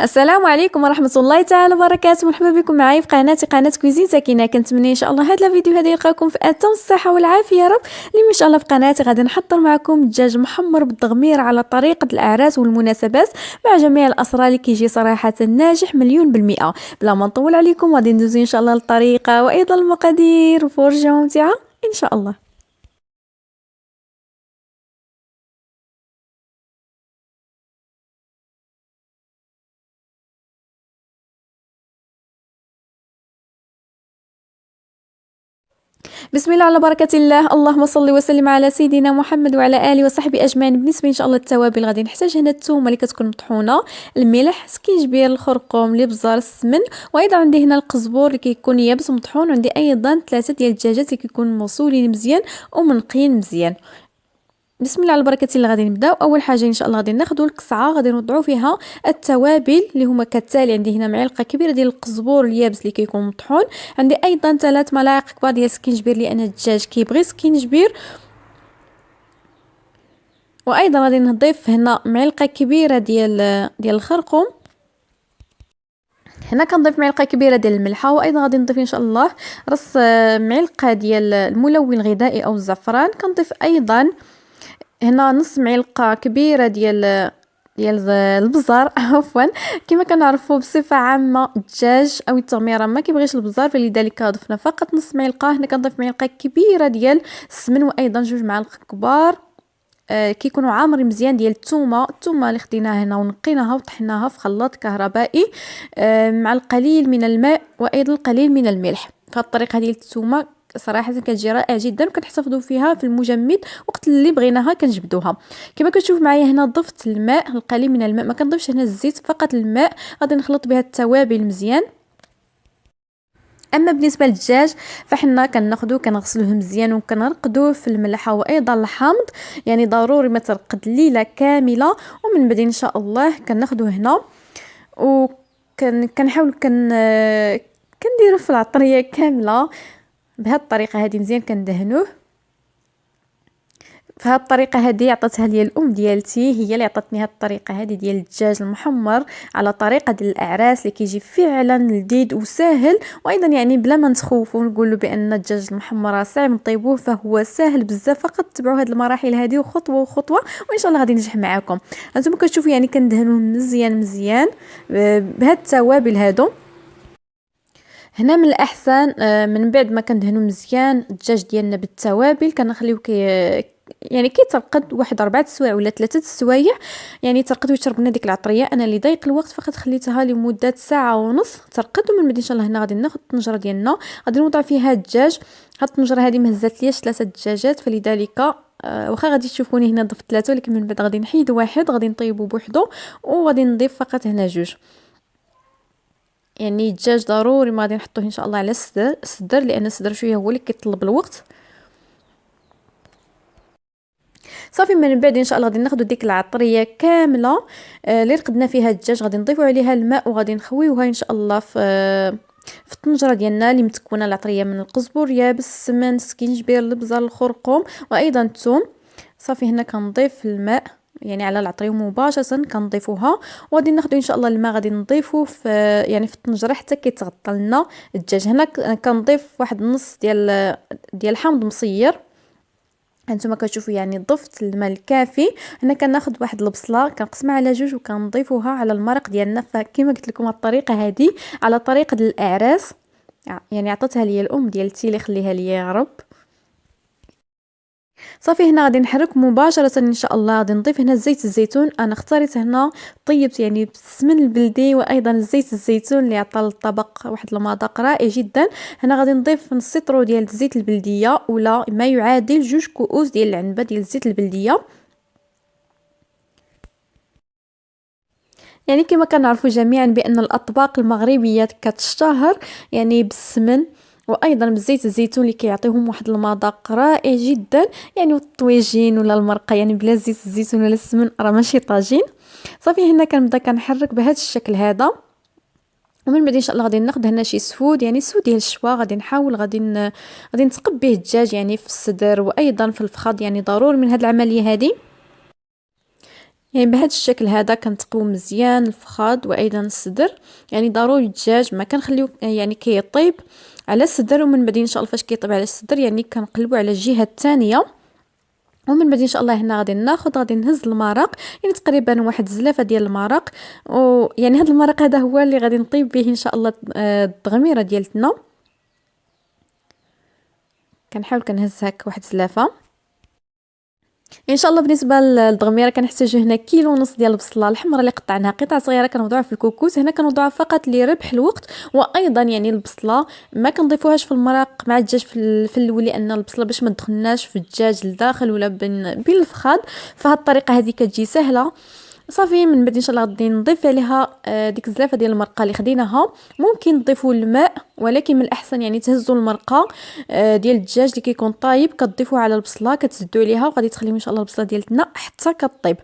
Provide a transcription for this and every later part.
السلام عليكم ورحمه الله تعالى وبركاته. مرحبا بكم معايا في قناتي قناه كويزين سكينه. كنتمنى ان شاء الله هذا الفيديو هذا يلقاكم في اتم الصحه والعافيه يا رب. اليوم ان شاء الله في قناتي غادي نحضر معكم دجاج محمر بالتغمير على طريقه الاعراس والمناسبات مع جميع الاسرار اللي كيجي صراحه ناجح مليون بالمئه. بلا ما نطول عليكم غادي ندوزو ان شاء الله للطريقه وايضا المقادير وفرجه ممتعه ان شاء الله. بسم الله على بركة الله. اللهم صل وسلم على سيدنا محمد وعلى آله وصحبه أجمعين. بالنسبة إن شاء الله التوابل غادي نحتاج هنا الثومة اللي كتكون مطحونة، الملح، سكينجبير، الخرقوم، الابزار، السمن، وأيضا عندي هنا القزبور اللي كيكون يابس ومطحون، وعندي أيضا 3 ديال الدجاجات اللي كيكونوا مغسولين مزيان ومنقيين مزيان. بسم الله على بركه الله. غادي نبداو. اول حاجه ان شاء الله غادي ناخذوا القصعه غادي نوضعوا فيها التوابل اللي هما كالتالي: عندي هنا معلقه كبيره ديال القزبور اليابس اللي كيكون مطحون، عندي ايضا 3 ملاعق كبار ديال السكينجبير لان الدجاج كيبغي سكينجبير، وايضا غادي نضيف هنا معلقه كبيره ديال الخرقوم. هنا كنضيف معلقه كبيره ديال الملحه، وايضا غادي نضيف ان شاء الله رص معلقه ديال الملون الغذائي او الزعفران. كنضيف ايضا هنا نص معلقه كبيره ديال البزار عفوا. كما كنعرفوا بصفه عامه الدجاج او التغميره ما كيبغيش البزار، فلذلك ضفنا فقط نص معلقه. هنا كنضيف معلقه كبيره ديال السمن، وايضا 2 معالق كبار كيكونوا عامرين مزيان ديال الثومه اللي خديناها هنا ونقيناها وطحناها في خلاط كهربائي مع القليل من الماء وايضا القليل من الملح. فهاد الطريقه ديال الثومه صراحه كتجي رائعه جدا، وكنحتفظوا فيها في المجمد وقت اللي بغيناها كنجبدوها. كما كتشوف معايا هنا ضفت الماء، القليل من الماء، ما كنضيفش هنا الزيت، فقط الماء. غادي نخلط بها التوابل مزيان. اما بالنسبه للدجاج فحنا كناخذوه كنغسلوه مزيان وكنرقدوه في الملح وايضا الحامض، يعني ضروري ما ترقد ليله كامله. ومن بعد ان شاء الله كناخذوه هنا كنحاول كنديرو في العطريه كامله بهذه الطريقه هذه مزيان كندهنوه. فهاد الطريقه هذه عطاتها لي الام ديالتي، هي اللي عطاتني هاد الطريقه هذه ديال الدجاج المحمر على طريقه ديال الاعراس اللي كيجي فعلا لذيذ وسهل. وايضا يعني بلا ما نتخوفوا نقولوا بان الدجاج المحمر صعب نطيبوه، فهو سهل بزاف. فقط تبعوا هاد المراحل هذه وخطوه وخطوه وان شاء الله غادي ينجح معكم. هانتوما كتشوفوا يعني كندهنوه مزيان بهاد التوابل هادو. هنا من الاحسن من بعد ما كندهنوا مزيان الدجاج ديالنا بالتوابل كنخليوه يعني كيترقد واحد 4 سوايع ولا 3 سوايع، يعني ترقد ويشرب لنا ديك العطريه. انا اللي ضيق الوقت فقط خليتها لمده ساعه ونص ترقد. ومن بعد ان شاء الله هنا غادي ناخذ الطنجره ديالنا غادي نوضع فيها الدجاج. هاد الطنجره هذه ما هزات لياش 3 دجاجات، فلذلك واخا غادي تشوفوني هنا ضفت 3 ولكن من بعد غادي نحيد واحد غادي نطيبو بوحدو، وغادي نضيف فقط هنا 2. يعني الدجاج ضروري ما غادي نحطوه ان شاء الله على الصدر لان الصدر شويه هو اللي كيطلب الوقت. صافي من بعد ان شاء الله غادي ناخذ ديك العطريه كامله اللي رقدنا فيها الدجاج، غادي نضيفوا عليها الماء وغادي نخويوها ان شاء الله في الطنجره ديالنا اللي متكونه العطريه من القزبر يابس، السمن، سكينجبير، البزار، الخرقوم وايضا الثوم. صافي هنا كنضيف الماء يعني على العطريه مباشره كنضيفوها، وغادي ناخذ ان شاء الله الماء غادي نضيفه في يعني في الطنجره حتى كيتغطى لنا الدجاج. هنا كنضيف واحد النص ديال حامض مصير. هانتوما كتشوفوا يعني ضفت الماء الكافي. هنا كناخذ واحد البصله كنقسمها على 2 وكنضيفوها على المرق ديالنا. فكما قلت لكم الطريقه هذه على طريقه الاعراس، يعني عطاتها لي الام ديالتي اللي خليها لي يا رب. صافي هنا غادي نحرك مباشره ان شاء الله. غادي نضيف هنا زيت الزيتون، انا اختاريت هنا طيبت يعني بالسمن البلدي وايضا زيت الزيتون اللي عطى للطبق واحد المذاق رائع جدا. هنا غادي نضيف نص سيطرو ديال الزيت البلديه ولا ما يعادل 2 كؤوس ديال العنبه ديال الزيت البلديه. يعني كما كنعرفوا جميعا بان الاطباق المغربيه كتشتهر يعني بالسمن وايضا بزيت الزيتون اللي كيعطيهم واحد المذاق رائع جدا. يعني الطويجين ولا المرقه يعني بلا زيت الزيتون ولا السمن راه ماشي طاجين. صافي هنا كنبدا كنحرك بهذا الشكل هذا. ومن بعد ان شاء الله غادي ناخذ هنا شي سفود يعني سفود ديال الشوا. غادي نحاول غادي نثقب به الدجاج يعني في الصدر وايضا في الفخذ، يعني ضروري من هذه العمليه هذه. يعني بهذا الشكل هذا كنتقيو مزيان الفخاد وايضا الصدر. يعني ضروري الدجاج ما كنخليو يعني كيطيب على الصدر، ومن بعد ان شاء الله فاش كيطيب على الصدر يعني كنقلبو على الجهه الثانيه. ومن بعد ان شاء الله هنا غادي نهز المرق، يعني تقريبا واحد زلافه ديال المرق. ويعني هذا المرق هذا هو اللي غادي نطيب به ان شاء الله التغميره ديالتنا. كنحاول كنهز هكا واحد زلافه. ان شاء الله بالنسبه للدغميره كنحتاجو هنا كيلو ونص ديال البصله الحمراء اللي قطعناها قطع صغيره كنوضعوها في الكوكوس. هنا كنوضعوها فقط لربح الوقت. وايضا يعني البصله ما كنضيفوهاش في المرق مع الدجاج في الاول، لان البصله باش ما تدخلناش في الدجاج لداخل ولا بين الفخاد. فهاد الطريقه هذه كتجي سهله. صافي من بعد ان شاء الله غادي نضيف عليها ديك الزلافه ديال المرقه اللي خديناها. ممكن تضيفوا الماء، ولكن من الاحسن يعني تهزوا المرقه ديال الدجاج اللي كيكون طايب كتضيفوه على البصله كتزدوا عليها، وغادي تخليو ان شاء الله البصله ديالتنا حتى كطيب.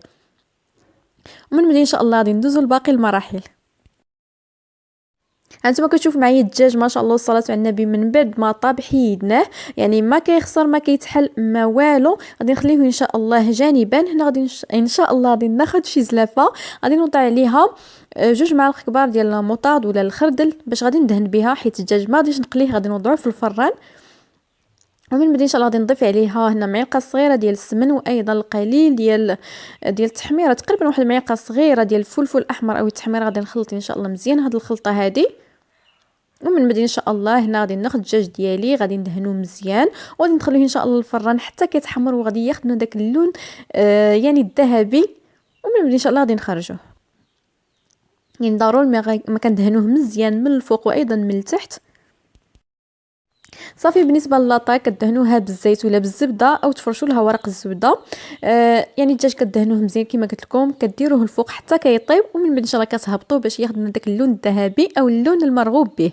ومن بعد ان شاء الله غادي ندوزو لباقي المراحل. هانتوما كتشوف معايا الدجاج ما شاء الله والصلاه على النبي من بعد ما طاب حيدناه، يعني ما كيخسر ما كيتحل ما والو. غادي نخليه ان شاء الله جانبا. هنا غادي ان شاء الله غادي ناخذ شي زلافه غادي نوضع عليها 2 معالق كبار ديال الموطاد ولا الخردل باش غادي ندهن بها، حيت الدجاج ما غاديش نقليه غادي نوضعوه في الفران. ومن بعد ان شاء الله غادي نضيف عليها هنا معلقه صغيره ديال السمن، وايضا القليل ديال التحميره، تقريبا واحد المعلقه صغيره ديال الفلفل الاحمر او التحميره. غادي نخلط ان شاء الله مزيان هاد الخلطه هذه. ومن بعد ان شاء الله هنا غادي ناخذ الدجاج ديالي غادي ندهنوه مزيان، وغادي ندخلوه ان شاء الله للفران حتى كيتحمر وغادي ياخذ لنا داك اللون يعني الذهبي. ومن بعد ان شاء الله غادي نخرجوه. يعني ضروري ما كندهنوه مزيان من الفوق وايضا من التحت. صافي بالنسبه للاطاي كدهنوها بالزيت ولا بالزبده او تفرشوا لها ورق الزبده. يعني الدجاج كدهنوه مزيان كما قلت لكم كديروه الفوق حتى كيطيب، ومن بعد ان شاء الله كتهبطوه باش ياخذ لنا داك اللون الذهبي او اللون المرغوب به.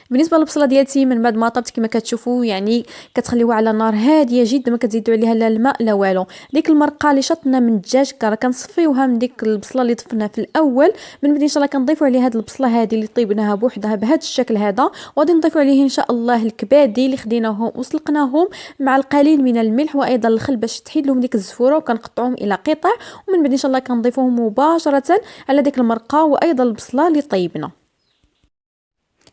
بالنسبه للبصله ديالتي من بعد ما طابت كما كتشوفوا يعني كتخليوها على نار هاديه جدا، ما كتزيدوا عليها لا الماء لا والو. ديك المرقه اللي شطنا من الدجاج كنصفيوها من ديك البصله اللي طفناها في الاول. من بعد ان شاء الله كنضيفوا عليها هاد البصله هذه اللي طيبناها بوحدها بهذا الشكل هذا، وغادي نضيفوا عليه ان شاء الله الكبادي اللي خديناهم وسلقناهم مع القليل من الملح وايضا الخل باش تحيد لهم ديك الزفوره، وكنقطعوهم الى قطع. ومن بعد ان شاء الله كنضيفوهم مباشره على ديك المرقه وايضا البصله اللي طيبنا.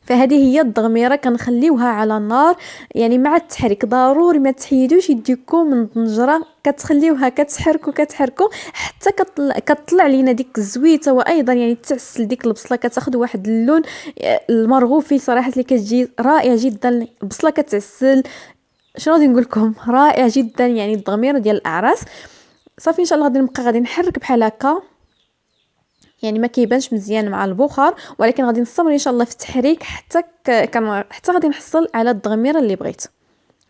فهذه هي الضغميره كنخليوها على النار. يعني مع التحريك ضروري ما تحيدوش يديكم من الطنجره، كتخليوها كتحركوا حتى كتطلع لينا ديك الزويته، وايضا يعني تعسل ديك البصله كتاخذ واحد اللون المرغوب فيه صراحه اللي كتجي رائعه جدا. البصله كتعسل شنو غادي نقول لكم رائع جدا يعني الضغميره ديال الاعراس. صافي ان شاء الله غادي نبقى غادي نحرك بحال هكا، يعني ما كيبانش مزيان مع البخار، ولكن غادي نستمر ان شاء الله في التحريك حتى غادي نحصل على الضغميره اللي بغيت.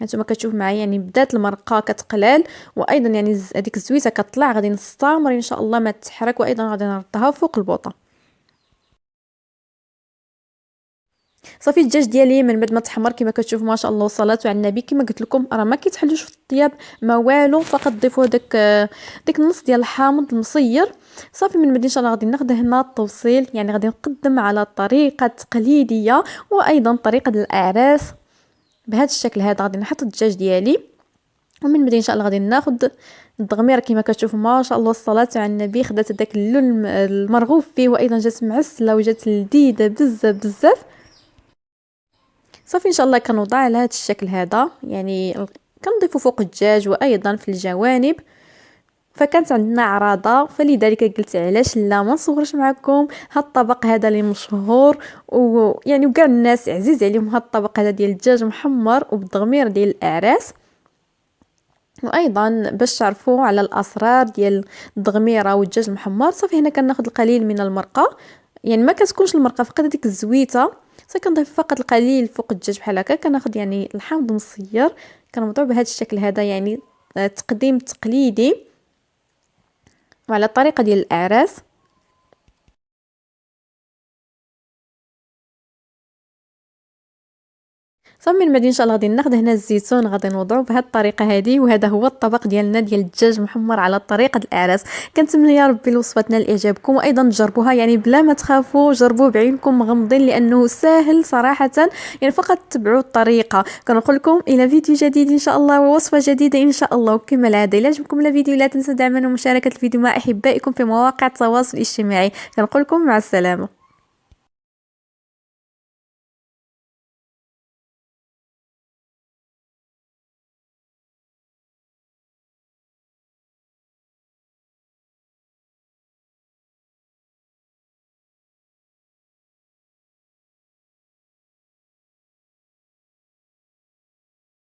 هانتوما كتشوف معايا يعني بدات المرقه كتقلال، وايضا يعني هذيك الزويته كتطلع. غادي نستمر ان شاء الله ما تحرك، وايضا غادي نردها فوق البوطه. صافي الدجاج ديالي من بعد ما تحمر كما كتشوفوا ما شاء الله والصلاه على النبي، كما قلت لكم راه ما كيتحلوش في الطياب ما والو، فقط ضيفوا ديك النص ديال الحامض المصير. صافي من بعد ان شاء الله غادي ناخذ هنا التوصيل، يعني غادي نقدم على الطريقه التقليديه وايضا طريقه الاعراس بهذا الشكل هذا. غادي نحط الدجاج ديالي، ومن بعد ان شاء الله غادي ناخذ الضغميره كما كتشوفوا ما شاء الله الصلاه على النبي، خدات داك اللون المرغوب فيه، وايضا جات معسله وجات لذيذه بزاف بزاف. صافي ان شاء الله كنوضع على هذا الشكل هذا، يعني كنضيفوا فوق الدجاج وايضا في الجوانب. فكانت عندنا عراضه، فلذلك قلت علاش لا ما نصورش معكم هاد الطبق هذا اللي مشهور، ويعني وكاع الناس عزيز عليهم هاد الطبق هذا ديال الدجاج محمر وبالضغمير ديال الاعراس. وايضا باش تعرفوا على الاسرار ديال الضغميره والدجاج المحمر. صافي هنا كناخذ القليل من المرقه، يعني ما كتكونش المرقه فقط ديك الزويته، صافي كنضيف فقط القليل فوق الدجاج بحال هكا. كناخذ يعني الحامض مصير كنوضعو بهذا الشكل هذا، يعني تقديم تقليدي وعلى الطريقه ديال الاعراس. صافي من بعد ان شاء الله غادي ناخذ هنا الزيتون غادي نوضعو بهذه الطريقه هذه. وهذا هو الطبق ديالنا ديال الدجاج محمر على طريقه الاعراس. كنتمنى يا ربي الوصفه تنال اعجابكم، وايضا جربوها يعني بلا ما تخافوا، جربوه بعينكم مغمضين لانه ساهل صراحه، يعني فقط تبعوا الطريقه. كنقول لكم الى فيديو جديد ان شاء الله ووصفه جديده ان شاء الله. وكما العاده الى عجبكم الفيديو لا تنسوا دعمنا ومشاركه الفيديو مع احبائكم في مواقع التواصل الاجتماعي. كنقول لكم مع السلامه.